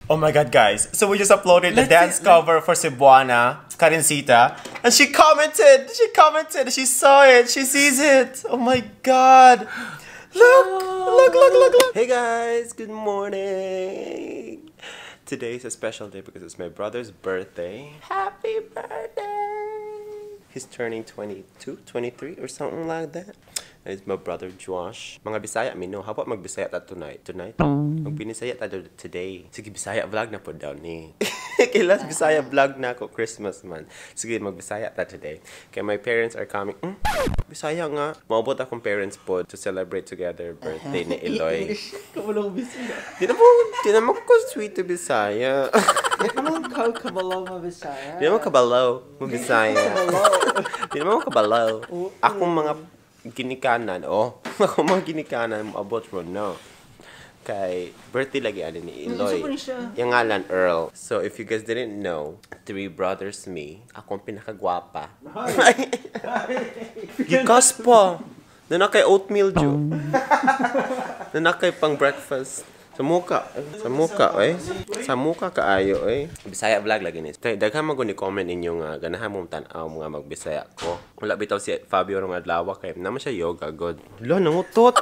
Oh my god, guys. So we just uploaded the dance cover for Cebuana, Karencitta. And she commented. She saw it. She sees it. Oh my god. Look. Hey guys, good morning. Today is a special day because it's my brother's birthday. Happy birthday. He's turning 22, 23 or something like that. And it's my brother Josh. Mga Bisaya, no. How about mag-Bisaya ta tonight? Mag-Binisaya ta today. Sige, Bisaya vlog na po daw ni. Kailas Bisaya vlog na ako Christmas man. Sige, mag-Bisaya ta today. Kaya my parents are coming. Bisaya nga. Maubot akong parents po to celebrate together birthday ni Eloy. Kabalong Bisaya. Di naman ko sweet to Bisaya. Di naman kabalaw mabisaya. Di naman kabalaw mabisaya. Di naman kabalaw. Akong mga ginikanan, ako mga ginikanan, abot mo, no. Kay birthday lagi ni Eloy. Yung ngalan, Earl. So, if you guys didn't know, 3 brothers me, akong pinakagwapa. Gikas pa. Nanakay oatmeal, Jo. Nanakay pang breakfast. Sa muka eh. Sa muka kaayo eh. Bisaya vlog lagi ni. Kay daghan man ni comment ninyo nga ganahan mong tan-aw mga magbisaya ko. Wala bitaw si Fabio rong adlaw kay naman siya yoga god. Hala nangutot.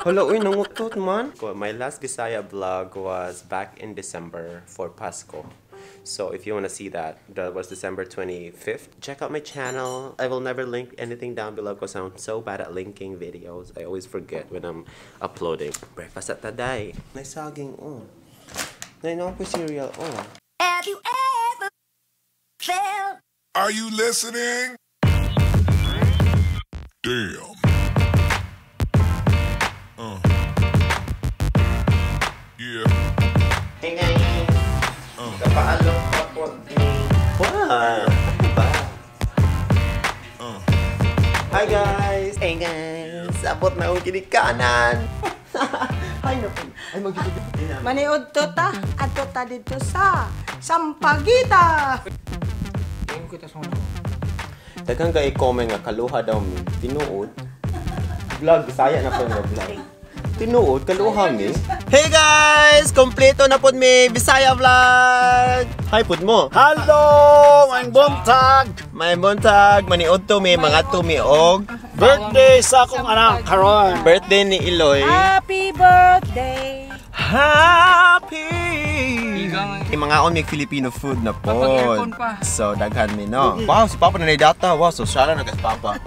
Hala uy nangutot man. My last Bisaya vlog was back in December for Pasko. So if you want to see that was December 25th. Check out my channel. I will never link anything down below because I'm so bad at linking videos. I always forget when I'm uploading. Breakfast at taday. May saging May cereal Have you ever felt? Are you listening? Damn. Yeah. Hey guys. Kapaalok pa po. Wow. Hi guys. Hey guys. Abot na akong kinikanan. Hi na po. Ay magiging. Maniod to ta. Ato ta dito sa Sampaguita. Tingin ko ito sa mga. Daghang kay comment nga kaluha daw mi. Tinuod. Vlog Bisaya na po nga vlog. Tinuod kaluha mi. Hey guys, kompleto na pod mi Bisaya vlog. Hi pud mo. Hello, may buntag. May buntag maniud to mi mga tumiog. Birthday sa akong anak karon. Birthday ni Eloy. Happy birthday. Happy! Yung mga on may Filipino food na po. So, daghan mi, no? Wow, si Papa na data. Wow, so siya lang nag-Papa.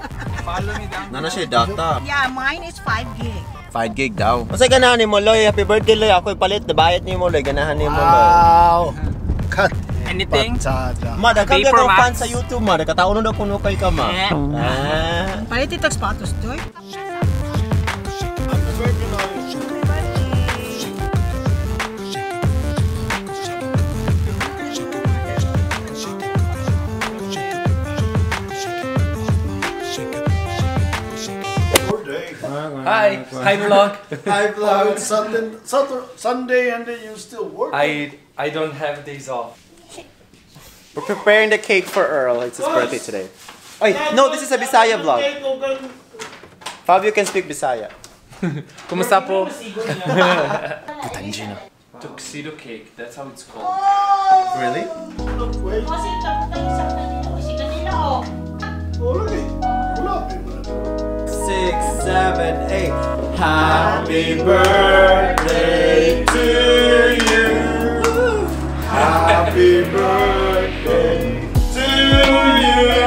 Nana siya data. Yeah, mine is 5 gig. 5 gig daw. Masay ganahan ni mo, Loy. Happy birthday, Loy. Ako ipalit. Nabayat ni mo, Loy. Ganahan ni mo, Loy. Wow! Cut. Anything? Ma, daghan ka fan sa YouTube, ma. Nagkataon na kuno kay ka, ma. Palit ito spatos, Joy. Hi vlog. Hi vlog. Sunday and then you still work. I don't have days off. We're preparing the cake for Earl. It's his birthday today. Oy, no, this is a Bisaya vlog. Fabio can speak Bisaya. Kumusta po? Putanjina. Tuxedo cake. That's how it's called. Really? Kasi tapos tayo sa kanila, Oh, really? 6, 7, 8. Happy birthday to you. Happy birthday to you.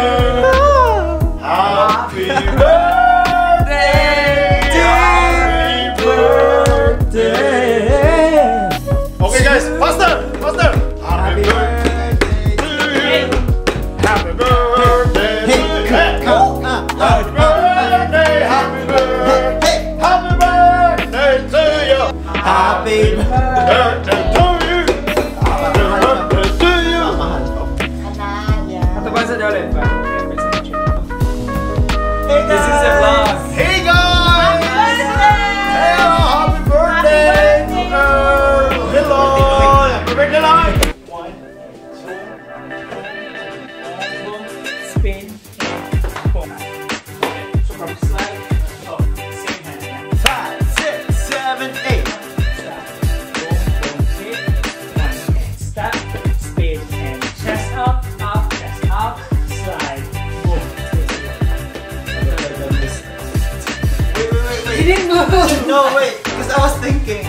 Happy birthday. Happy birthday. Okay, guys, faster. Happy birthday to you. Happy birthday. Happy birthday. Happy birthday to you. Happy birthday. No, wait, because I was thinking.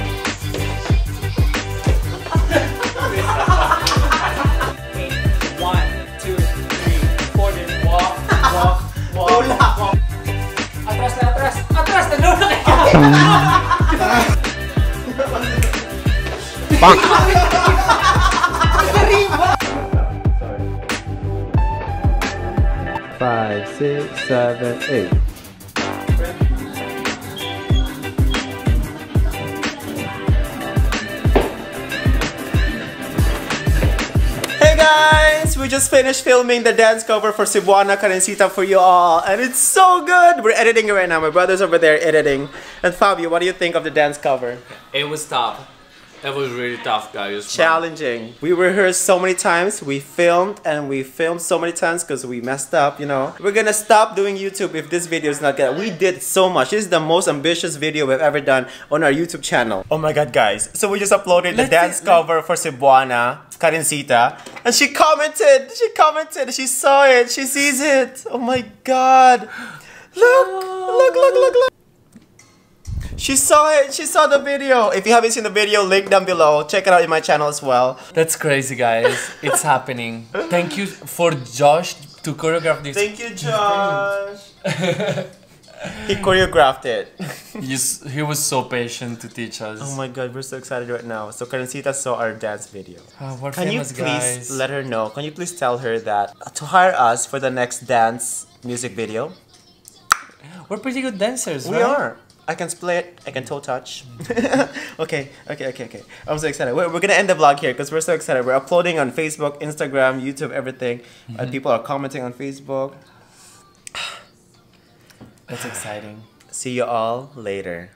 One, two, three, four, then walk. Atras na, atras! Atras! Naglulo ka! Bang! 5, 6, 7, 8. Hey guys, we just finished filming the dance cover for Cebuana Karencitta for you all, and it's so good. We're editing it right now. My brother's over there editing. And Fabio, what do you think of the dance cover? It was tough. It was really tough, guys. Challenging. We rehearsed so many times, we filmed so many times because we messed up, you know. We're gonna stop doing YouTube if this video is not good. We did so much. This is the most ambitious video we've ever done on our YouTube channel. Oh my god, guys. So we just uploaded the dance cover for Cebuana Karencitta, and she commented, she saw it, she sees it. Oh my god. Look. She saw it. She saw the video. If you haven't seen the video, link down below. Check it out in my channel as well. That's crazy, guys. It's happening. Thank you for Josh to choreograph this. Thank you, Josh. He choreographed it. He was so patient to teach us. Oh my god, we're so excited right now. So Karencitta saw our dance video. We're Can you famous, please guys. let her know? Can you please tell her that to hire us for the next dance music video? We're pretty good dancers, We right? are. I can split, I can toe touch. Okay. I'm so excited. We're gonna end the vlog here because we're so excited. We're uploading on Facebook, Instagram, YouTube, everything. And people are commenting on Facebook. That's exciting. See you all later.